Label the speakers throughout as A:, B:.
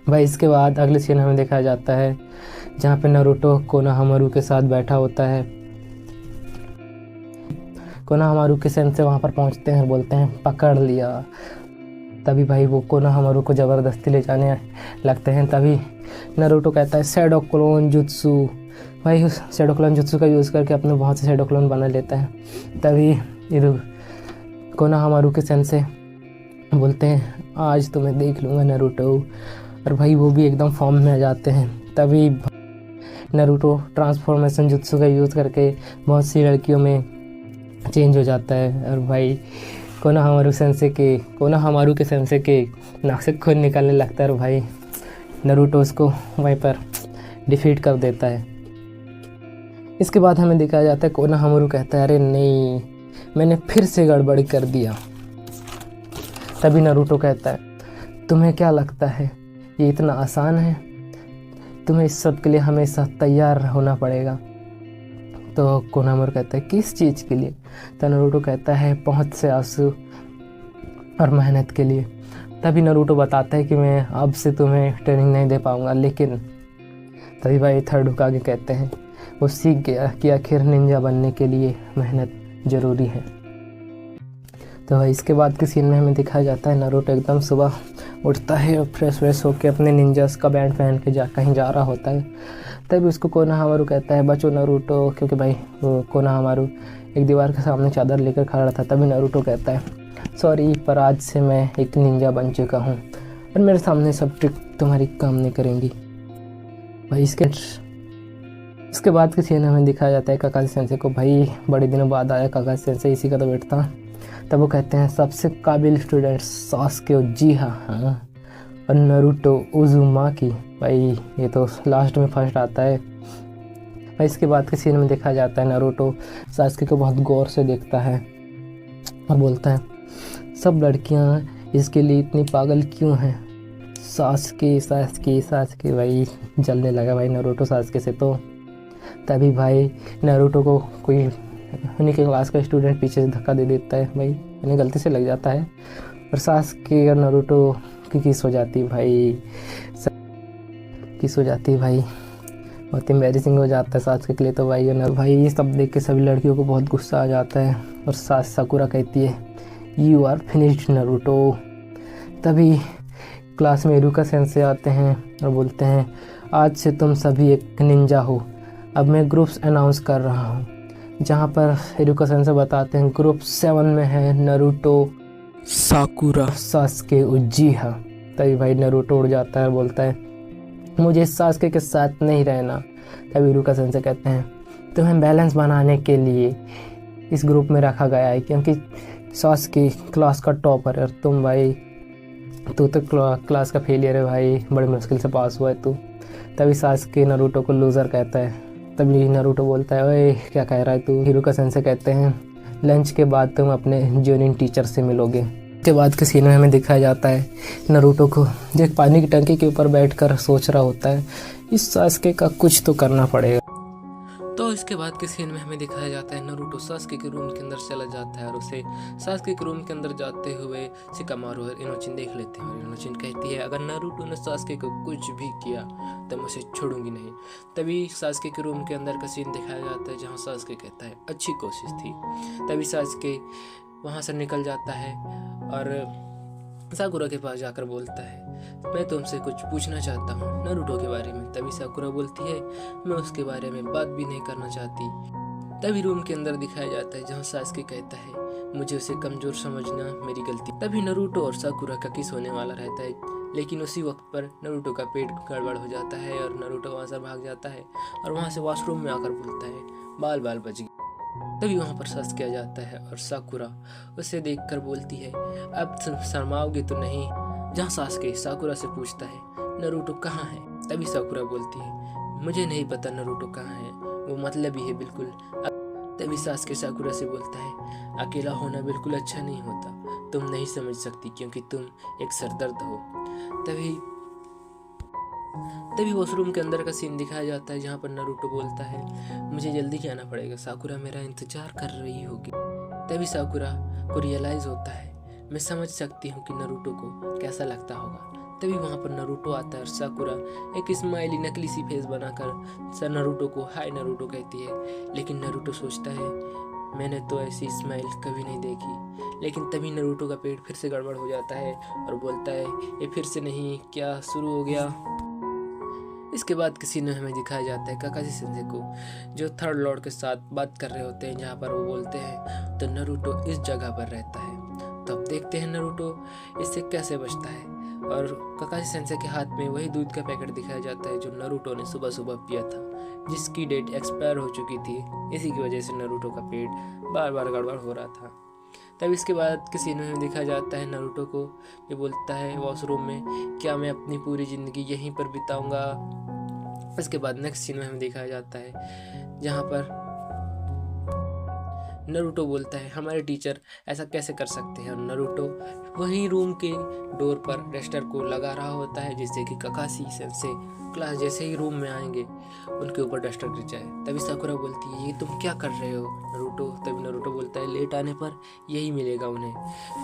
A: भाई इसके बाद अगले सीन हमें दिखाया जाता है जहाँ पे नारुतो कोनोहामारू के साथ बैठा होता है। कोनोहामारू के सेंसे वहाँ पर पहुँचते हैं और बोलते हैं पकड़ लिया। तभी भाई वो कोनोहामारू को ज़बरदस्ती ले जाने लगते हैं। तभी नारुतो कहता है शैडो क्लोन जुत्सु। भाई उस शैडो क्लोन जुत्सु का यूज़ करके अपने बहुत से शैडो क्लोन बना लेता है। तभी कोनोहामारू के सेंसे बोलते हैं आज तो मैं देख लूँगा नारुतो। और भाई वो भी एकदम फॉर्म में आ जाते हैं। तभी नारुतो ट्रांसफॉर्मेशन जुत्सु का यूज़ करके बहुत सी लड़कियों में चेंज हो जाता है। और भाई कोनोहामारू के सेंसे के नाक से खून निकलने लगता है। और भाई नारुतो उसको वहीं पर डिफीट कर देता है। इसके बाद हमें दिखाया जाता है कोनोहामारू कहता है अरे नहीं, मैंने फिर से गड़बड़ी कर दिया। तभी नारुतो कहता है तुम्हें क्या लगता है ये इतना आसान है? तुम्हें इस सब के लिए हमेशा तैयार होना पड़ेगा। तो कोनोहामारू कहता है किस चीज़ के लिए? तो नारुतो कहता है बहुत से आंसू और मेहनत के लिए। तभी नारुतो बताता है कि मैं अब से तुम्हें ट्रेनिंग नहीं दे पाऊँगा। लेकिन तभी भाई थर्ड होकागे कहते हैं वो सीख गया कि आखिर निंजा बनने के लिए मेहनत ज़रूरी है। तो भाई इसके बाद के सीन में हमें दिखाया जाता है नारुतो एकदम सुबह उठता है और फ्रेश होकर अपने निंजास का बैंड पहन के कहीं जा रहा होता है। तभी उसको कोनोहामारू कहता है बचो नारुतो, क्योंकि भाई वो कोनोहामारू एक दीवार के सामने चादर लेकर खड़ा था। तभी नारुतो कहता है सॉरी, पर आज से मैं एक निंजा बन चुका हूँ और मेरे सामने सब ट्रिक तुम्हारी काम नहीं करेंगी। भाई इसके बाद के सीन हमें दिखाया जाता है काकाजी सेंसे को। भाई बड़े दिनों बाद आया काकाजी सेंसे, इसी का तो वेट था। तब वो कहते हैं सबसे काबिल स्टूडेंट सास्के उचिहा और नारुतो उज़ुमाकी। भाई ये तो लास्ट में फर्स्ट आता है। भाई इसके बाद के सीन में देखा जाता है नारुतो सास्के को बहुत गौर से देखता है और बोलता है सब लड़कियां इसके लिए इतनी पागल क्यों हैं? सास्के। भाई जलने लगा भाई नारुतो सास्के से। तो तभी भाई नारुतो को कोई उन्हीं के क्लास का स्टूडेंट पीछे से धक्का दे देता है। भाई उन्हें गलती से लग जाता है और सास्के और नारुतो की किस हो जाती है। भाई बहुत एम्बैरेसिंग हो जाता है सास्के के लिए। तो भाई ये सब देख के सभी लड़कियों को बहुत गुस्सा आ जाता है और साकुरा कहती है यू आर फिनिश्ड नारुतो। तभी क्लास में इरुका सेंसे आते हैं और बोलते हैं आज से तुम सभी एक निंजा हो। अब मैं ग्रुप्स अनाउंस कर रहा हूँ, जहाँ पर इरुका सेंसे बताते हैं ग्रुप 7 में है नारुतो, साकुरा, सास्के, उचिहा। तभी भाई नारुतो उड़ जाता है और बोलता है मुझे सास्के के साथ नहीं रहना। तभी इरुका सेंसे कहते हैं तुम्हें बैलेंस बनाने के लिए इस ग्रुप में रखा गया है, क्योंकि सास्के क्लास का टॉपर है और तुम भाई तू तो क्लास का फेलियर है भाई, बड़ी मुश्किल से पास हुआ है तू। तभी सास्के नारुतो को लूज़र कहता है। तभी नारुतो बोलता है ओए क्या कह रहा है तू? इरुका सेंसे कहते हैं लंच के बाद तुम अपने जूनियर टीचर से मिलोगे। के बाद के सीन में हमें दिखाया जाता है नारुतो को जो एक पानी की टंकी के ऊपर बैठकर सोच रहा होता है इस सास्के का कुछ तो करना पड़ेगा। तो इसके बाद के सीन में हमें दिखाया जाता है नारुतो सास्के के रूम के अंदर चला जाता है और उसे सास्के के रूम के अंदर जाते हुए शिकामारू और इनोचिन देख लेते हैं। और इनोचिन कहती है अगर नारुतो ने सास्के को कुछ भी किया तो मैं उसे छोड़ूंगी नहीं। तभी सास्के के रूम के अंदर का सीन दिखाया जाता है जहाँ सास्के कहता है अच्छी कोशिश थी। तभी सास्के वहाँ से निकल जाता है और साकुरा के पास जाकर बोलता है मैं तुमसे कुछ पूछना चाहता हूँ नारुतो के बारे में। तभी साकुरा बोलती है मैं उसके बारे में बात भी नहीं करना चाहती। तभी रूम के अंदर दिखाया जाता है जहाँ सास्के कहता है मुझे उसे कमजोर समझना मेरी गलती। तभी नारुतो और साकुरा का किस होने वाला रहता है, लेकिन उसी वक्त पर नारुतो का पेट गड़बड़ हो जाता है और नारुतो वहाँ से भाग जाता है और वहाँ से वॉशरूम में आकर बोलता है बाल बच गए। तभी वहाँ पर सास्के आ जाता है और साकुरा उसे देखकर बोलती है अब शर्माओगे तो नहीं? जहाँ सास्के साकुरा से पूछता है नारुतो कहाँ है? तभी साकुरा बोलती है मुझे नहीं पता नारुतो कहाँ है, वो मतलब ही है बिल्कुल। तभी सास्के साकुरा से बोलता है अकेला होना बिल्कुल अच्छा नहीं होता, तुम नहीं समझ सकती क्योंकि तुम एक सरदर्द हो। तभी वॉशरूम के अंदर का सीन दिखाया जाता है जहाँ पर नारुतो बोलता है मुझे जल्दी जाना पड़ेगा, साकुरा मेरा इंतजार कर रही होगी। तभी साकुरा को रियलाइज होता है मैं समझ सकती हूँ कि नारुतो को कैसा लगता होगा। तभी वहाँ पर नरूटो आता है और साकुरा एक स्माइली नकली सी फेस बनाकर नरूटो को हाय नरूटो कहती है। लेकिन नरूटो सोचता है मैंने तो ऐसी स्माइल कभी नहीं देखी। लेकिन तभी नरूटो का पेट फिर से गड़बड़ हो जाता है और बोलता है ये फिर से नहीं, क्या शुरू हो गया। इसके बाद किसी ने हमें दिखाया जाता है काकाजी सेंसे को, जो थर्ड लॉर्ड के साथ बात कर रहे होते हैं, जहाँ पर वो बोलते हैं तो नरूटो इस जगह पर रहता है। तब देखते हैं नरूटो इससे कैसे बचता है और काकाजी सेंसे के हाथ में वही दूध का पैकेट दिखाया जाता है जो नरूटो ने सुबह सुबह पिया था, जिसकी डेट एक्सपायर हो चुकी थी। इसी की वजह से नरूटो का पेट बार बार गड़बड़ हो रहा था। तब इसके बाद किसी ने दिखाया जाता है नरूटो को, ये बोलता है वॉशरूम में, क्या मैं अपनी पूरी ज़िंदगी यहीं पर बिताऊंगा। इसके बाद नेक्स्ट सीन में हमें दिखाया जाता है जहाँ पर नरूटो बोलता है हमारे टीचर ऐसा कैसे कर सकते हैं, और नरूटो वहीं रूम के डोर पर डस्टर को लगा रहा होता है जिससे कि काकाजी सेंसे क्लास जैसे ही रूम में आएंगे उनके ऊपर डस्टर गिर जाए। तभी साकुरा बोलती है ये तुम क्या कर रहे हो नरूटो। तभी नरूटो बोलता है लेट आने पर यही मिलेगा उन्हें।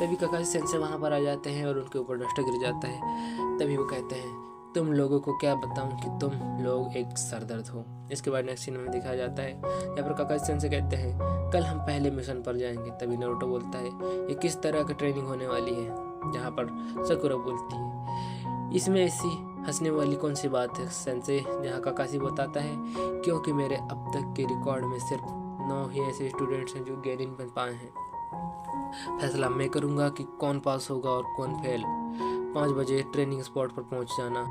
A: तभी काकाजी सेंसे वहाँ पर आ जाते हैं और उनके ऊपर डस्टर गिर जाता है। तभी वो कहते हैं तुम लोगों को क्या बताऊं कि तुम लोग एक सरदर्द हो। इसके बाद नेक्स्ट सीन में दिखाया जाता है यहाँ पर काकाजी सेंसे कहते हैं कल हम पहले मिशन पर जाएंगे। तभी नरूटो बोलता है ये किस तरह की ट्रेनिंग होने वाली है, जहाँ पर साकुरा बोलती है इसमें ऐसी हंसने वाली कौन सी बात है सेंसे, जहाँ काकाजी बताता है क्योंकि मेरे अब तक के रिकॉर्ड में सिर्फ 9 ही ऐसे स्टूडेंट्स हैं जो गेनिंग बन पाए हैं। फैसला मैं करूँगा कि कौन पास होगा और कौन फेल। 5 बजे ट्रेनिंग स्पॉट पर पहुँच जाना।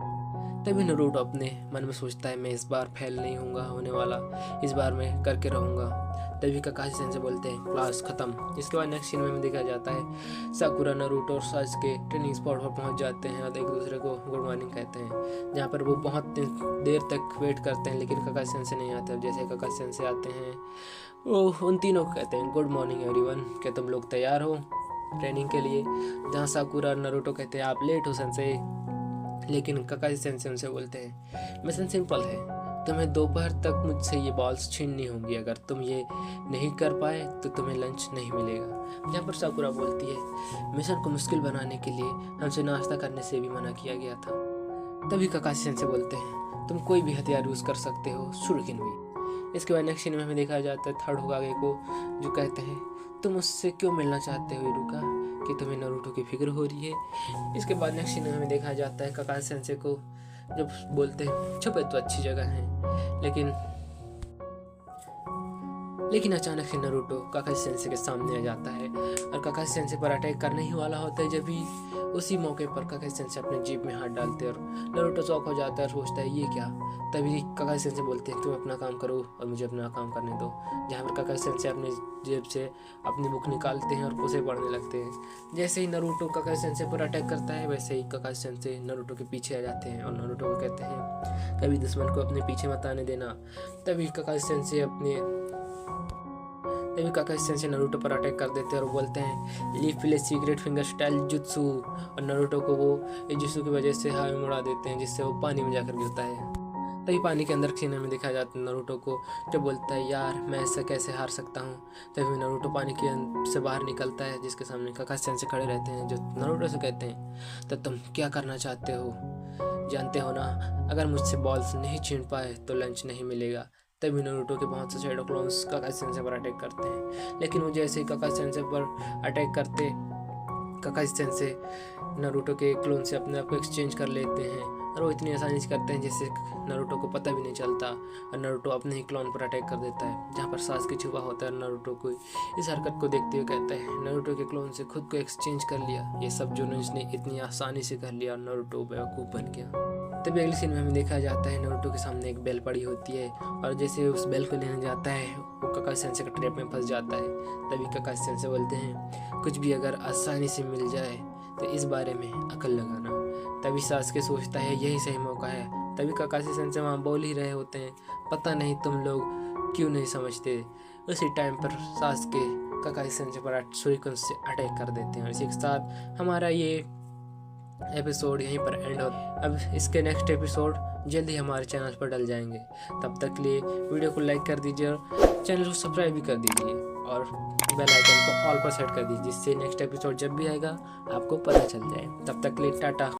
A: तभी नरूटो अपने मन में सोचता है मैं इस बार फेल नहीं होने वाला, इस बार मैं करके रहूँगा। तभी काकाजी सेंसे बोलते हैं क्लास खत्म। इसके बाद नेक्स्ट सीन में दिखाया जाता है साकुरा नरूटो और सासुके ट्रेनिंग स्पॉट पर पहुंच जाते हैं और एक दूसरे को गुड मॉर्निंग कहते हैं, जहां पर वो बहुत देर तक वेट करते हैं लेकिन काकाजी सेंसे नहीं आते। जैसे काकाजी सेंसे आते हैं वो उन तीनों को कहते हैं गुड मॉर्निंग एवरीवन, क्या तुम लोग तैयार हो ट्रेनिंग के लिए। जहाँ साकुरा और नरूटो कहते हैं आप लेट हो सेंसे, लेकिन काकाजी सेंसे उनसे बोलते हैं मिशन सिंपल है, तुम्हें दोपहर तक मुझसे ये बॉल्स छीननी होंगी। अगर तुम ये नहीं कर पाए तो तुम्हें लंच नहीं मिलेगा। जहाँ पर साकुरा बोलती है मिशन को मुश्किल बनाने के लिए हमसे नाश्ता करने से भी मना किया गया था। तभी काकाजी सेंसे बोलते हैं तुम कोई भी हथियार यूज़ कर सकते हो, शुरुकिन भी। इसके बाद नेक्स्ट सीन में हमें दिखाया जाता है थर्ड होकागे को, जो कहते हैं तुम उससे क्यों मिलना चाहते हो इरुका, कि तुम्हें नरूटो की फिक्र हो रही है। इसके बाद नेक्स्ट सीन में हमें देखा जाता है काकाजी सेंसे को जब बोलते हैं छुपे तो अच्छी जगह है, लेकिन अचानक से नरूटो काकाजी सेंसे के सामने आ जाता है और काकाजी सेंसे पर अटैक करने ही वाला होता है। जब भी उसी मौके पर काकाजी सेंसे अपने जेब में हाथ डालते हैं और नरूटो शॉक हो जाता है और सोचता है ये क्या। तभी काकाजी सेंसे बोलते हैं तुम अपना काम करो और मुझे अपना काम करने दो। जहाँ पर काकाजी सेंसे अपने जेब से अपनी बुक निकालते हैं और उसे पढ़ने लगते हैं। जैसे ही नरूटो काकाजी सेंसे पर अटैक करता है वैसे ही काकाजी सेंसे नरूटो के पीछे आ जाते हैं और नरूटो को कहते हैं कभी दुश्मन को अपने पीछे मत आने देना। तभी काकाजी सेंसे नरूटो पर अटैक कर देते हैं और बोलते हैं leaf play secret finger style jutsu, और नरूटो को वो इस जुत्सु की वजह से हवा में उड़ा देते हैं जिससे वो पानी में जाकर गिरता है। तभी पानी के अंदर सीने में दिखाया जाता है नरूटो को, जो बोलता है यार मैं ऐसा कैसे हार सकता हूँ। तभी नरूटो पानी के से बाहर निकलता है जिसके सामने काकाजी सेंसे खड़े रहते हैं, जो नरूटो से कहते हैं तो तुम क्या करना चाहते हो, जानते हो ना अगर मुझसे बॉल्स नहीं छीन पाए तो लंच नहीं मिलेगा। तभी नरूटो के बहुत से शैडो क्लोन्स काकाजी सेंसे पर अटैक करते हैं, लेकिन वो जैसे ही काकाजी सेंसे पर अटैक करते काकाजी सेंसे नरूटो के क्लोन से अपने आप को एक्सचेंज कर लेते हैं और वो इतनी आसानी से करते हैं जिससे नरूटो को पता भी नहीं चलता और नरूटो अपने ही क्लोन पर अटैक कर देता है, जहाँ पर सासुके छुपा होता है। नरूटो को इस हरकत को देखते हुए कहता है नरूटो के क्लोन से खुद को एक्सचेंज कर लिया, ये सब जो उसने इतनी आसानी से कर लिया और नरूटो बेवकूफ़ बन गया। तभी अगली सीन में हमें देखा जाता है नरूटो के सामने एक बेल पड़ी होती है और जैसे उस बेल को लेने जाता है वो काकाजी सेंसे के ट्रैप में फंस जाता है। तभी काकाजी सेंसे बोलते हैं कुछ भी अगर आसानी से मिल जाए तो इस बारे में अकल लगाना। तभी सासुके सोचता है यही सही मौका है। तभी काकाजी सेंसे वहाँ बोल ही रहे होते हैं पता नहीं तुम लोग क्यों नहीं समझते। उसी टाइम पर सासुके काकाजी सेंसे पर शuriken से अटैक कर देते हैं और इसी के साथ हमारा ये एपिसोड यहीं पर एंड हो। अब इसके नेक्स्ट एपिसोड जल्दी हमारे चैनल पर डल जाएंगे। तब तक के लिए वीडियो को लाइक कर दीजिए और चैनल को सब्सक्राइब भी कर दीजिए और बेल आइकन को ऑल पर सेट कर दीजिए, जिससे नेक्स्ट एपिसोड जब भी आएगा आपको पता चल जाए। तब तक के लिए टाटा।